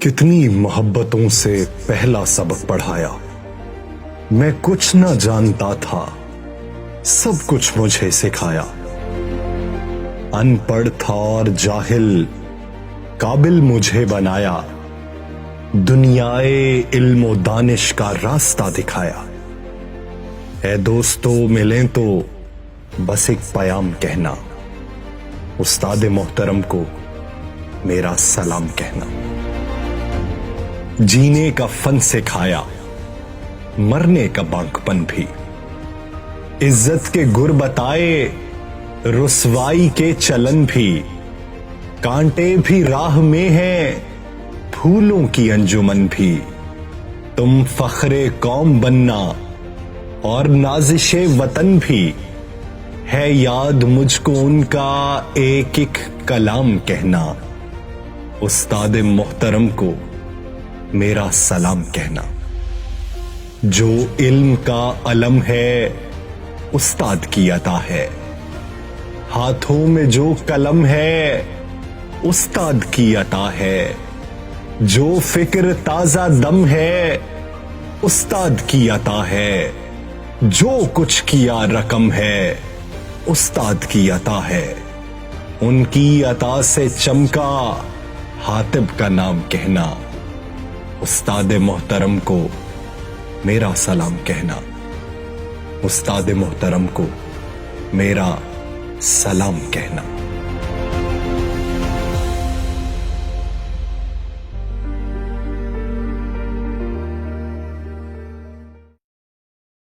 کتنی محبتوں سے پہلا سبق پڑھایا، میں کچھ نہ جانتا تھا، سب کچھ مجھے سکھایا۔ ان پڑھ تھا اور جاہل، قابل مجھے بنایا، دنیائے علم و دانش کا راستہ دکھایا۔ اے دوستو ملیں تو بس ایک پیام کہنا، استاد محترم کو میرا سلام کہنا۔ جینے کا فن سکھایا، مرنے کا بانک پن بھی، عزت کے گر بتائے، رسوائی کے چلن بھی، کانٹے بھی راہ میں ہیں، پھولوں کی انجمن بھی۔ تم فخر قوم بننا اور نازش وطن بھی، ہے یاد مجھ کو ان کا ایک ایک کلام کہنا، استاد محترم کو میرا سلام کہنا۔ جو علم کا علم ہے استاد کی عطا ہے، ہاتھوں میں جو قلم ہے استاد کی عطا ہے، جو فکر تازہ دم ہے استاد کی عطا ہے، جو کچھ کیا رقم ہے استاد کی عطا ہے۔ ان کی عطا سے چمکا حاتب کا نام کہنا، استاد محترم کو میرا سلام کہنا، استاد محترم کو میرا سلام کہنا۔